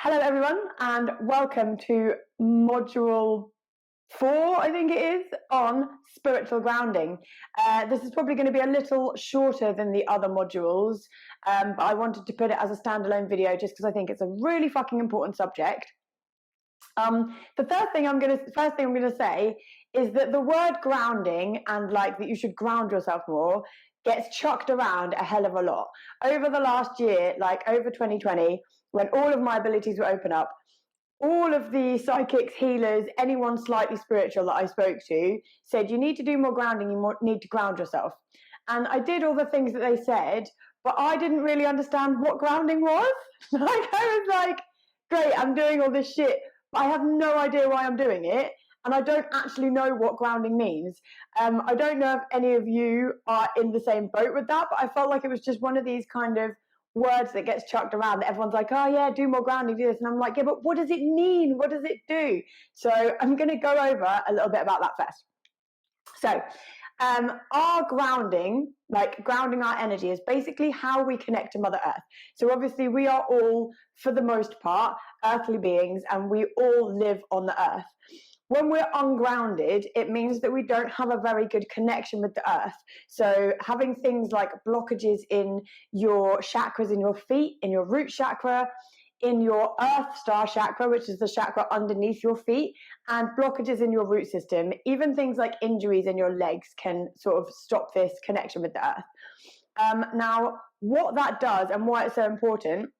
Hello, everyone, and welcome to module 4, I think it is, on spiritual grounding. This is probably going to be a little shorter than the other modules, but I wanted to put it as a standalone video just because I think it's a really fucking important subject. The first thing I'm going to say is that the word grounding and like that you should ground yourself more gets chucked around a hell of a lot over the last year, like over 2020, when all of my abilities were open up. All of the psychics, healers, anyone slightly spiritual that I spoke to said, you need to do more grounding, need to ground yourself. And I did all the things that they said, but I didn't really understand what grounding was. Like, I was like, great, I'm doing all this shit, but I have no idea why I'm doing it. And I don't actually know what grounding means. I don't know if any of you are in the same boat with that, but I felt like it was just one of these kind of words that gets chucked around that everyone's like, oh yeah, do more grounding, do this. And I'm like, yeah, but what does it mean? What does it do? So I'm going to go over a little bit about that first. So our grounding, like grounding our energy, is basically how we connect to Mother Earth. So obviously we are all, for the most part, earthly beings, and we all live on the earth. When we're ungrounded, it means that we don't have a very good connection with the earth. So having things like blockages in your chakras in your feet, in your root chakra, in your earth star chakra, which is the chakra underneath your feet, and blockages in your root system, even things like injuries in your legs can sort of stop this connection with the earth. Now, what that does and why it's so important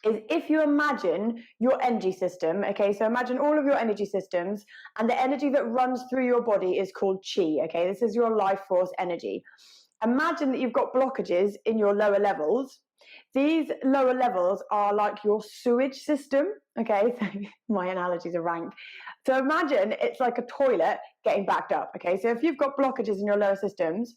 is if you imagine your energy system, okay, so imagine all of your energy systems, and the energy that runs through your body is called chi, okay, this is your life force energy. Imagine that you've got blockages in your lower levels. These lower levels are like your sewage system, okay, so my analogies are rank. So imagine it's like a toilet getting backed up, okay, so if you've got blockages in your lower systems,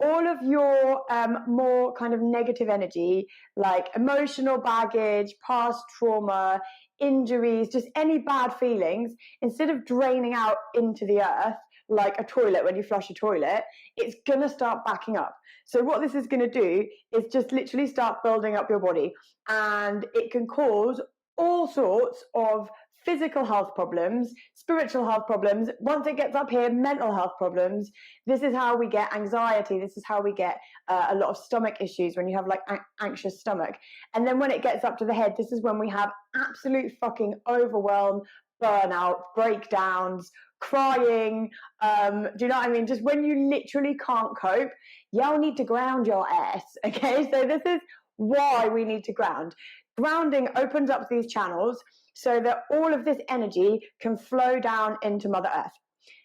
all of your more kind of negative energy, like emotional baggage, past trauma, injuries, just any bad feelings, instead of draining out into the earth like a toilet when you flush a toilet, it's going to start backing up. So what this is going to do is just literally start building up your body, and it can cause all sorts of physical health problems, spiritual health problems. Once it gets up here, mental health problems. This is how we get anxiety. This is how we get a lot of stomach issues when you have like anxious stomach. And then when it gets up to the head, this is when we have absolute fucking overwhelm, burnout, breakdowns, crying. Do you know what I mean? Just when you literally can't cope, y'all need to ground your ass. Okay, so this is why we need to ground. Grounding opens up these channels so that all of this energy can flow down into Mother Earth.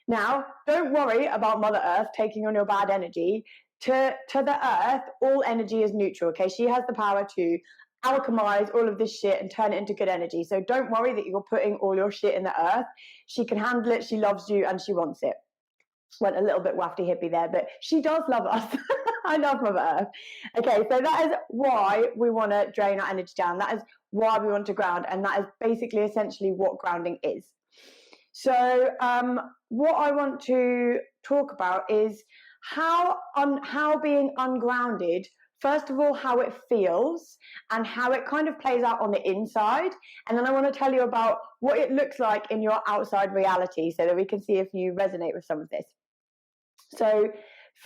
Now, don't worry about Mother Earth taking on your bad energy. To the Earth, all energy is neutral, okay? She has the power to alchemize all of this shit and turn it into good energy. So don't worry that you're putting all your shit in the Earth. She can handle it, she loves you, and she wants it. Went a little bit wafty hippie there, but she does love us. I love Mother Earth. Okay, so that is why we want to drain our energy down. That is why we want to ground, and that is basically essentially what grounding is. So what I want to talk about is how being ungrounded, first of all, how it feels and how it kind of plays out on the inside. And then I want to tell you about what it looks like in your outside reality so that we can see if you resonate with some of this. So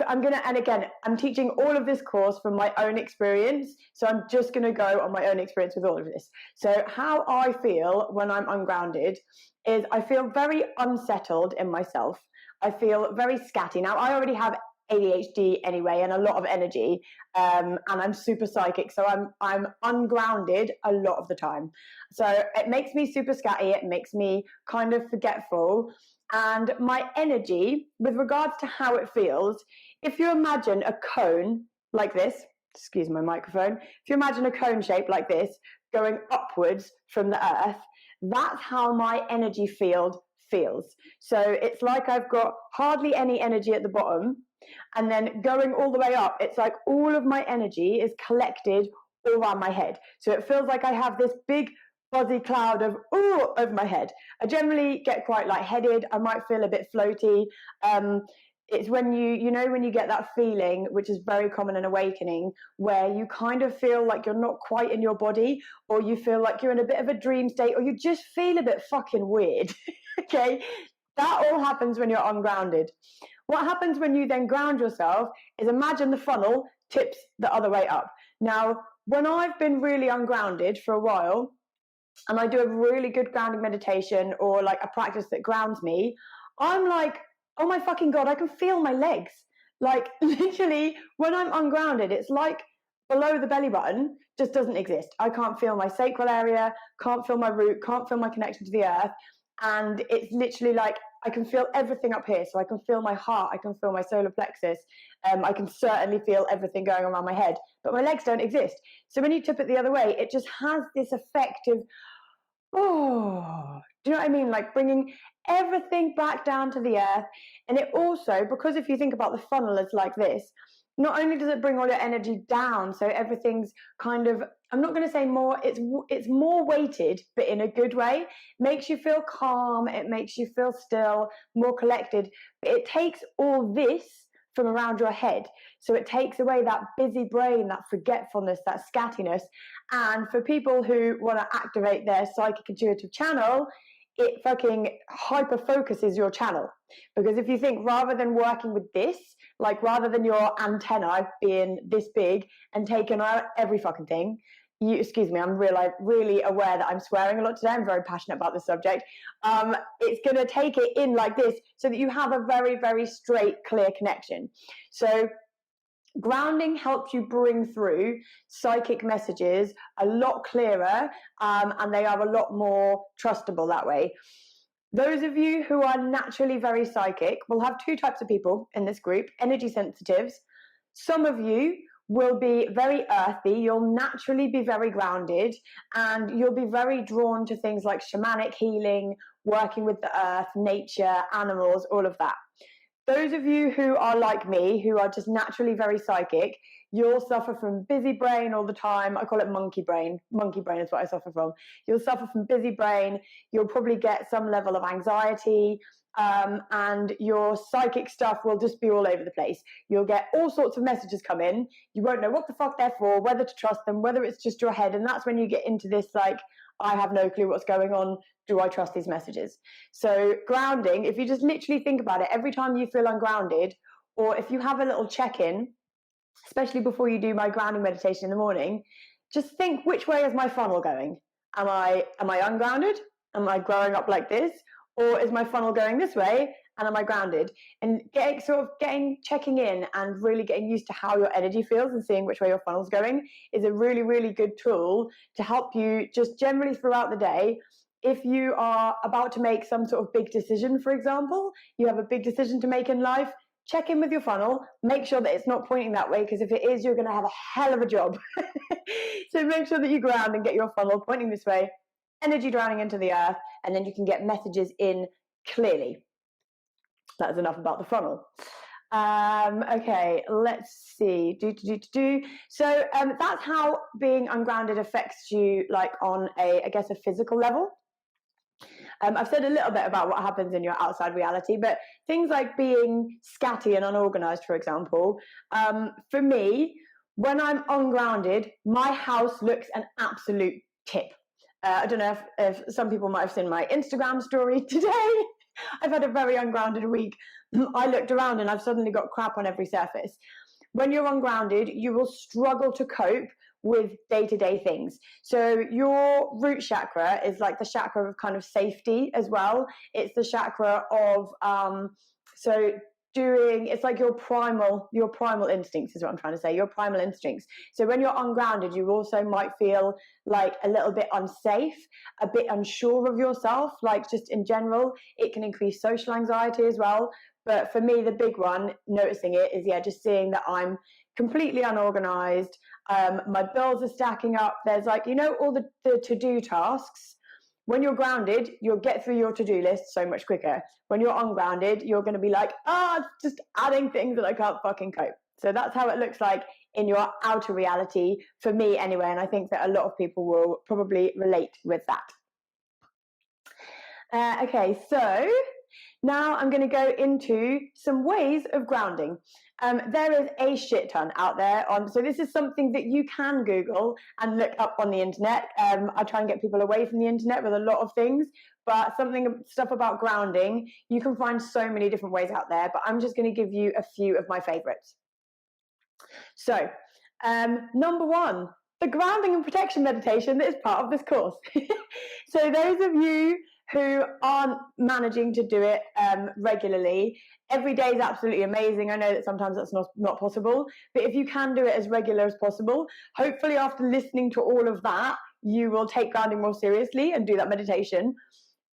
and again, I'm teaching all of this course from my own experience. So I'm just going to go on my own experience with all of this. So how I feel when I'm ungrounded is I feel very unsettled in myself. I feel very scatty. Now, I already have ADHD anyway and a lot of energy, and I'm super psychic, so I'm ungrounded a lot of the time. So it makes me super scatty, it makes me kind of forgetful, and my energy with regards to how it feels, if you imagine a cone like this, excuse my microphone, if you imagine a cone shape like this going upwards from the earth, that's how my energy field feels. So it's like I've got hardly any energy at the bottom, and then going all the way up, it's like all of my energy is collected all around my head. So it feels like I have this big fuzzy cloud of over my head. I generally get quite lightheaded. I might feel a bit floaty. It's when when you get that feeling, which is very common in awakening, where you kind of feel like you're not quite in your body, or you feel like you're in a bit of a dream state, or you just feel a bit fucking weird. Okay, that all happens when you're ungrounded. What happens when you then ground yourself is, imagine the funnel tips the other way up. Now, when I've been really ungrounded for a while, and I do a really good grounding meditation or like a practice that grounds me, I'm like, oh my fucking God, I can feel my legs. Like literally, when I'm ungrounded, it's like below the belly button just doesn't exist. I can't feel my sacral area, can't feel my root, can't feel my connection to the earth. And it's literally like I can feel everything up here. So I can feel my heart, I can feel my solar plexus, I can certainly feel everything going around my head, but my legs don't exist. So when you tip it the other way, it just has this effect of, oh, do you know what I mean? Like bringing everything back down to the earth. And it also, because if you think about the funnel as like this, not only does it bring all your energy down, so everything's kind of, I'm not going to say more, it's more weighted, but in a good way. Makes you feel calm, it makes you feel still, more collected. But it takes all this from around your head. So it takes away that busy brain, that forgetfulness, that scattiness. And for people who want to activate their psychic intuitive channel, it fucking hyper focuses your channel. Because if you think, rather than working with this, like rather than your antenna being this big and taking out every fucking thing, excuse me, I'm really aware that I'm swearing a lot today. I'm very passionate about this subject. It's going to take it in like this so that you have a very, very straight, clear connection. So grounding helps you bring through psychic messages a lot clearer, and they are a lot more trustable that way. Those of you who are naturally very psychic, we'll have two types of people in this group: energy sensitives. Some of you will be very earthy, you'll naturally be very grounded, and you'll be very drawn to things like shamanic healing, working with the earth, nature, animals, all of that. Those of you who are like me, who are just naturally very psychic, you'll suffer from busy brain all the time. I call it monkey brain. Monkey brain is what I suffer from. You'll suffer from busy brain. You'll probably get some level of anxiety, and your psychic stuff will just be all over the place. You'll get all sorts of messages come in. You won't know what the fuck they're for, whether to trust them, whether it's just your head. And that's when you get into this, like, I have no clue what's going on. Do I trust these messages? So grounding, if you just literally think about it, every time you feel ungrounded, or if you have a little check-in, especially before you do my grounding meditation in the morning, just think, which way is my funnel going? Am I ungrounded? Am I growing up like this? Or is my funnel going this way? And am I grounded? And checking in and really getting used to how your energy feels and seeing which way your funnel's going is a really, really good tool to help you just generally throughout the day. If you are about to make some sort of big decision, for example, you have a big decision to make in life, check in with your funnel, make sure that it's not pointing that way, because if it is, you're going to have a hell of a job. So make sure that you ground and get your funnel pointing this way, energy drowning into the earth, and then you can get messages in clearly. That's enough about the funnel. Okay, let's see. So that's how being ungrounded affects you, like on I guess a physical level. I've said a little bit about what happens in your outside reality, but things like being scatty and unorganized, for example, for me, when I'm ungrounded, my house looks an absolute tip. I don't know if some people might have seen my Instagram story today. I've had a very ungrounded week. I looked around and I've suddenly got crap on every surface. When you're ungrounded, you will struggle to cope with day-to-day things. So your root chakra is like the chakra of kind of safety as well. It's the chakra of it's like your primal instincts is what I'm trying to say, your primal instincts. So when you're ungrounded, you also might feel like a little bit unsafe, a bit unsure of yourself, like just in general. It can increase social anxiety as well. But for me, the big one, noticing it, is just seeing that I'm completely unorganized. My bills are stacking up. There's like, all the to-do tasks. When you're grounded, you'll get through your to-do list so much quicker. When you're ungrounded, you're going to be like, just adding things that I can't fucking cope. So that's how it looks like in your outer reality, for me anyway. And I think that a lot of people will probably relate with that. Okay, so Now I'm going to go into some ways of grounding. There is a shit ton out there so this is something that you can Google and look up on the internet. I try and get people away from the internet with a lot of things, but stuff about grounding, you can find so many different ways out there, but I'm just going to give you a few of my favorites. So, number one, the grounding and protection meditation that is part of this course. So those of you who aren't managing to do it regularly, every day is absolutely amazing. I know that sometimes that's not possible, but if you can do it as regular as possible, hopefully after listening to all of that, you will take grounding more seriously and do that meditation.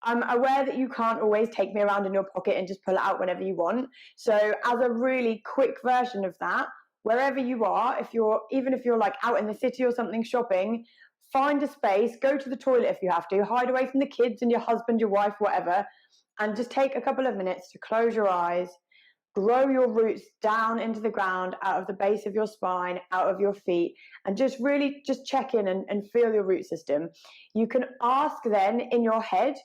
I'm aware that you can't always take me around in your pocket and just pull it out whenever you want. So as a really quick version of that, wherever you are, even if you're like out in the city or something shopping, find a space, go to the toilet if you have to, hide away from the kids and your husband, your wife, whatever, and just take a couple of minutes to close your eyes, grow your roots down into the ground, out of the base of your spine, out of your feet, and just really just check in and feel your root system. You can ask then in your head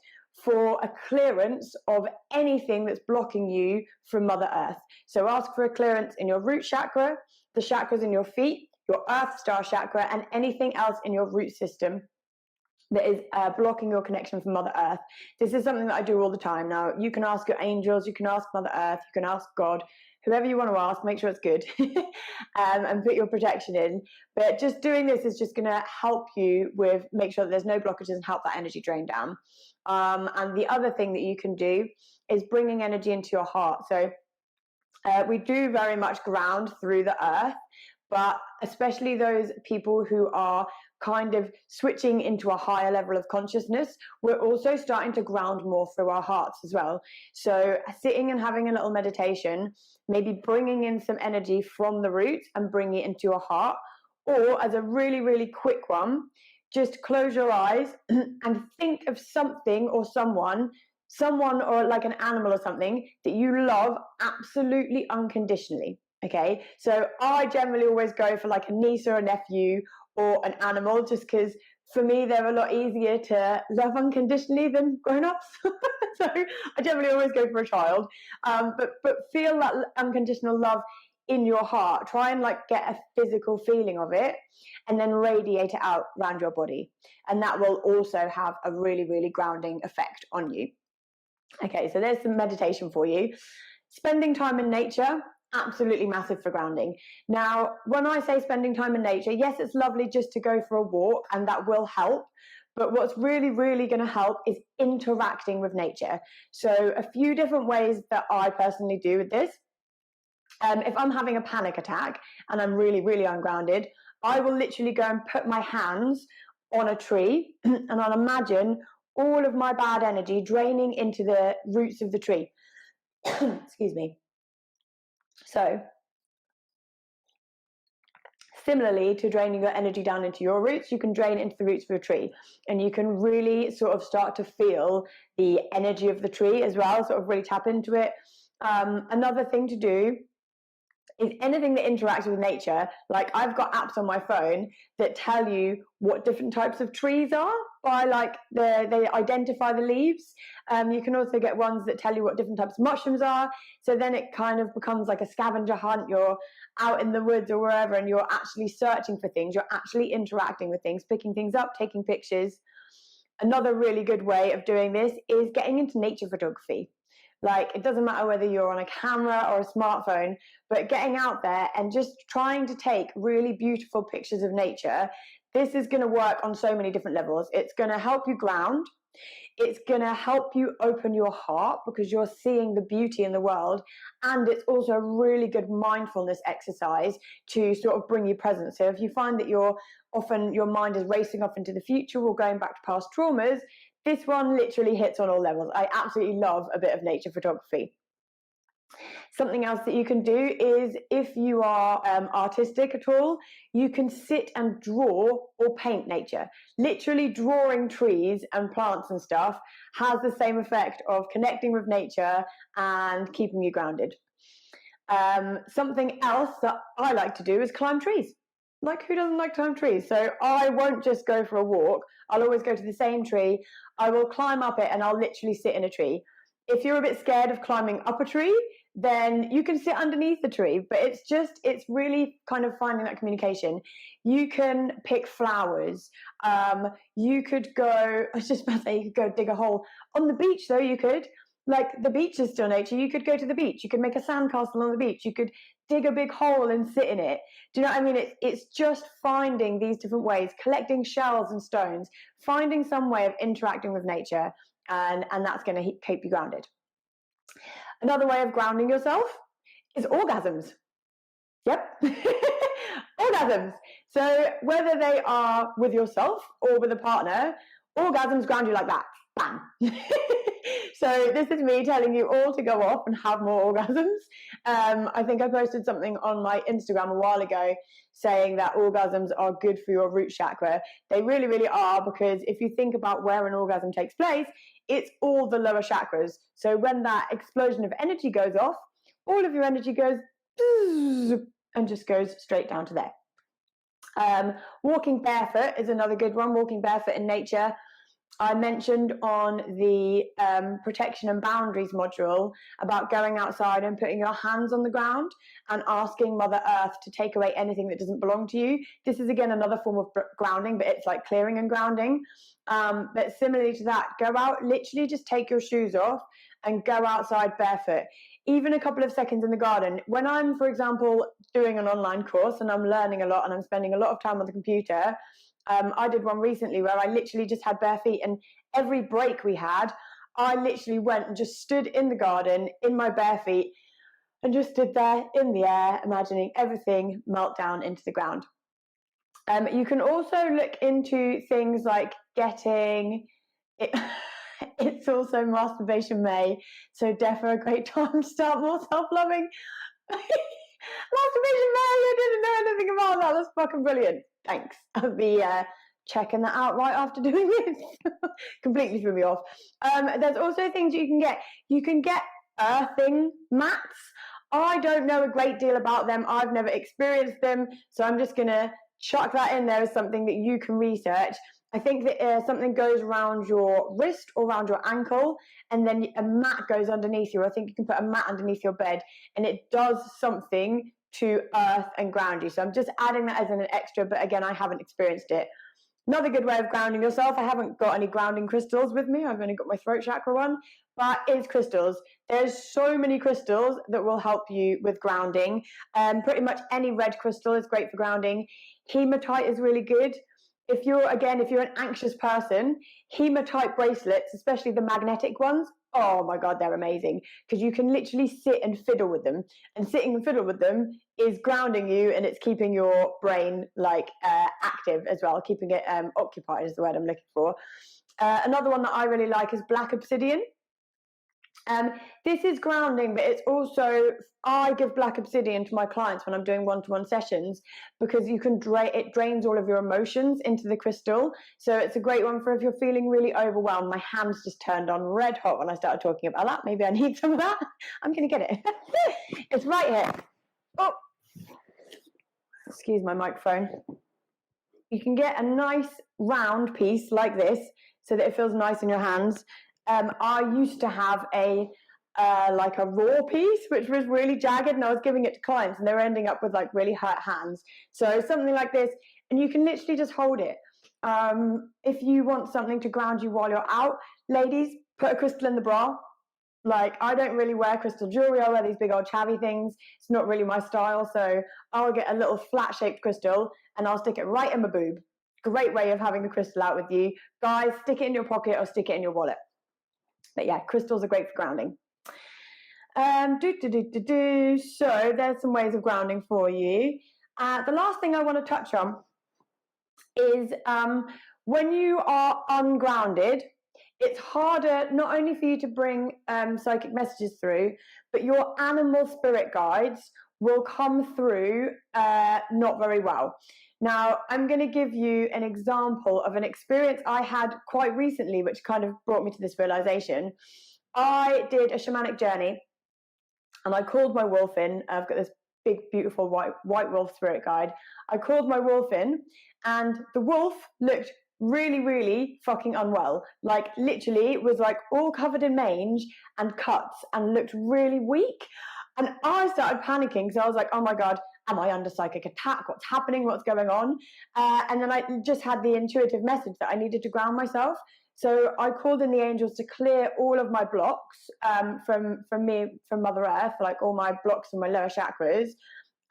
for a clearance of anything that's blocking you from Mother Earth. So ask for a clearance in your root chakra, the chakras in your feet, your Earth Star chakra, and anything else in your root system that is blocking your connection from Mother Earth. This is something that I do all the time. Now, you can ask your angels, you can ask Mother Earth, you can ask God, whoever you want to ask, make sure it's good, and put your protection in. But just doing this is just going to help you make sure that there's no blockages and help that energy drain down. And the other thing that you can do is bringing energy into your heart. So we do very much ground through the earth, but especially those people who are kind of switching into a higher level of consciousness, we're also starting to ground more through our hearts as well. So sitting and having a little meditation, maybe bringing in some energy from the roots and bringing it into your heart, or as a really, really quick one, just close your eyes and think of something or someone or like an animal or something that you love absolutely unconditionally. Okay, so I generally always go for like a niece or a nephew or an animal, just because for me they're a lot easier to love unconditionally than grown-ups. So I generally always go for a child, but feel that unconditional love in your heart. Try and like get a physical feeling of it and then radiate it out around your body, and that will also have a really, really grounding effect on you. Okay, so there's some meditation for you. Spending time in nature, absolutely massive for grounding. Now, when I say spending time in nature, yes, it's lovely just to go for a walk, and that will help. But what's really, really going to help is interacting with nature. So a few different ways that I personally do with this. If I'm having a panic attack and I'm really, really ungrounded, I will literally go and put my hands on a tree and I'll imagine all of my bad energy draining into the roots of the tree. Excuse me. So, similarly to draining your energy down into your roots, you can drain into the roots of a tree, and you can really sort of start to feel the energy of the tree as well, sort of really tap into it. Another thing to do is anything that interacts with nature. Like I've got apps on my phone that tell you what different types of trees are by like they identify the leaves. You can also get ones that tell you what different types of mushrooms are. So then it kind of becomes like a scavenger hunt. You're out in the woods or wherever and you're actually searching for things. You're actually interacting with things, picking things up, taking pictures. Another really good way of doing this is getting into nature photography. Like it doesn't matter whether you're on a camera or a smartphone, but getting out there and just trying to take really beautiful pictures of nature. This is going to work on so many different levels. It's going to help you ground. It's going to help you open your heart because you're seeing the beauty in the world. And it's also a really good mindfulness exercise to sort of bring you present. So if you find that your mind is racing off into the future or going back to past traumas, this one literally hits on all levels. I absolutely love a bit of nature photography. Something else that you can do is if you are artistic at all, you can sit and draw or paint nature. Literally drawing trees and plants and stuff has the same effect of connecting with nature and keeping you grounded. Something else that I like to do is climb trees. Like who doesn't like to climb trees? So I won't just go for a walk. I'll always go to the same tree. I will climb up it and I'll literally sit in a tree. If you're a bit scared of climbing up a tree, then you can sit underneath the tree. But it's really kind of finding that communication. You can pick flowers. You could go, I was just about to say, you could go dig a hole. On the beach, though, you could. Like, the beach is still nature. You could go to the beach. You could make a sandcastle on the beach. You could dig a big hole and sit in it. Do you know what I mean? It's just finding these different ways, collecting shells and stones, finding some way of interacting with nature, and that's going to keep you grounded. Another way of grounding yourself is orgasms. Yep. Orgasms. So whether they are with yourself or with a partner, orgasms ground you like that. Bam. So this is me telling you all to go off and have more orgasms. I think I posted something on my Instagram a while ago saying that orgasms are good for your root chakra. They really, really are, because if you think about where an orgasm takes place, it's all the lower chakras. So when that explosion of energy goes off, all of your energy goes and just goes straight down to there. Walking barefoot is another good one. Walking barefoot in nature. I mentioned on the protection and boundaries module about going outside and putting your hands on the ground and asking Mother Earth to take away anything that doesn't belong to you. This is, again, another form of grounding, but it's like clearing and grounding. But similarly to that, go out, literally just take your shoes off and go outside barefoot. Even a couple of seconds in the garden. When I'm, for example, doing an online course and I'm learning a lot and I'm spending a lot of time on the computer, I did one recently where I literally just had bare feet, and every break we had, I literally went and just stood in the garden in my bare feet and just stood there in the air, imagining everything melt down into the ground. You can also look into things like getting it. It's also Masturbation May, so definitely a great time to start more self-loving. Masturbation May, I didn't know anything about that. That's fucking brilliant. Thanks. I'll be checking that out right after doing this. Completely threw me off. There's also things you can get. You can get earthing mats. I don't know a great deal about them. I've never experienced them, so I'm just going to chuck that in there as something that you can research. I think that something goes around your wrist or around your ankle, and then a mat goes underneath you. I think you can put a mat underneath your bed, and it does something to earth and ground you. So I'm just adding that as an extra, but again, I haven't experienced it. Another good way of grounding yourself, I haven't got any grounding crystals with me. I've only got my throat chakra one, but it's crystals. There's so many crystals that will help you with grounding. Pretty much any red crystal is great for grounding. Hematite is really good. If you're an anxious person, hematite bracelets, especially the magnetic ones, oh my God, they're amazing, because you can literally sit and fiddle with them. And sitting and fiddle with them is grounding you, and it's keeping your brain active as well, keeping it occupied is the word I'm looking for. Another one that I really like is black obsidian. This is grounding, but it's also, I give black obsidian to my clients when I'm doing one-to-one sessions, because you can it drains all of your emotions into the crystal. So it's a great one for if you're feeling really overwhelmed. My hands just turned on red hot when I started talking about that. Maybe I need some of that. I'm going to get it. It's right here. Oh, excuse my microphone. You can get a nice round piece like this so that it feels nice in your hands. I used to have a raw piece which was really jagged, and I was giving it to clients and they were ending up with like really hurt hands. So something like this, and you can literally just hold it. If you want something to ground you while you're out, ladies, put a crystal in the bra. Like, I don't really wear crystal jewelry. I wear these big old chavvy things. It's not really my style, so I'll get a little flat shaped crystal and I'll stick it right in my boob. Great way of having the crystal out with you. Guys, stick it in your pocket or stick it in your wallet. But yeah, crystals are great for grounding. So there's some ways of grounding for you. The last thing I want to touch on is when you are ungrounded, it's harder not only for you to bring psychic messages through, but your animal spirit guides will come through not very well. Now, I'm going to give you an example of an experience I had quite recently, which kind of brought me to this realization. I did a shamanic journey, and I called my wolf in. I've got this big, beautiful white wolf spirit guide. I called my wolf in, and the wolf looked really, really fucking unwell. Like literally was like all covered in mange and cuts and looked really weak. And I started panicking. So I was like, oh my God, am I under psychic attack? What's happening? What's going on? And then I just had the intuitive message that I needed to ground myself. So I called in the angels to clear all of my blocks from Mother Earth, like all my blocks and my lower chakras.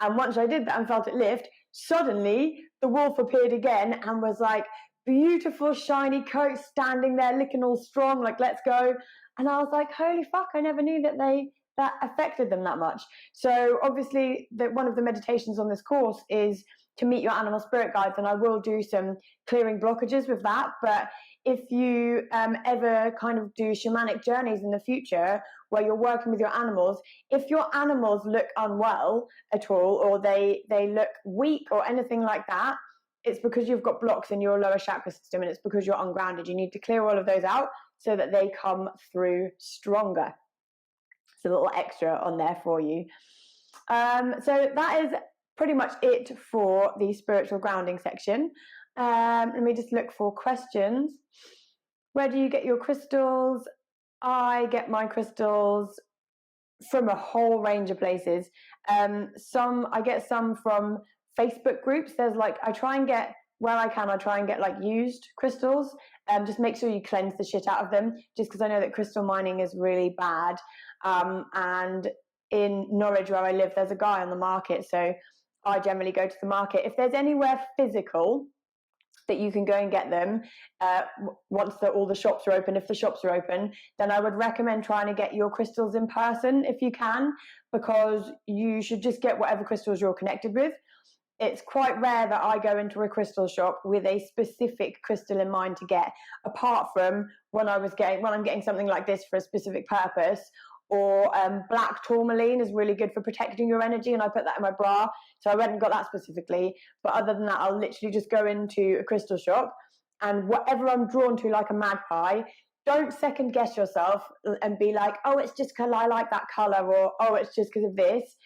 And once I did that and felt it lift, suddenly the wolf appeared again and was like, beautiful shiny coat, standing there looking all strong, like let's go. And I was like, holy fuck, I never knew that affected them that much. So obviously one of the meditations on this course is to meet your animal spirit guides, and I will do some clearing blockages with that. But if you ever kind of do shamanic journeys in the future where you're working with your animals, if your animals look unwell at all, or they look weak or anything like that, it's because you've got blocks in your lower chakra system, and it's because you're ungrounded. You need to clear all of those out so that they come through stronger. It's a little extra on there for you. So that is pretty much it for the spiritual grounding section. Let me just look for questions. Where do you get your crystals? I get my crystals from a whole range of places. I get some from Facebook groups. There's like, I try and get like used crystals. Just make sure you cleanse the shit out of them, just because I know that crystal mining is really bad. And in Norwich, where I live, there's a guy on the market, so I generally go to the market. If there's anywhere physical that you can go and get them, once all the shops are open, if the shops are open, then I would recommend trying to get your crystals in person if you can, because you should just get whatever crystals you're connected with. It's quite rare that I go into a crystal shop with a specific crystal in mind to get, apart from when I'm getting something like this for a specific purpose. Or black tourmaline is really good for protecting your energy, and I put that in my bra, so I went and got that specifically. But other than that, I'll literally just go into a crystal shop, and whatever I'm drawn to like a magpie, don't second guess yourself and be like, oh, it's just because I like that color, or oh, it's just because of this.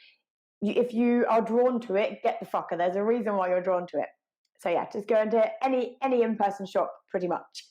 If you are drawn to it, get the fucker. There's a reason why you're drawn to it. So yeah, just go into any in-person shop pretty much.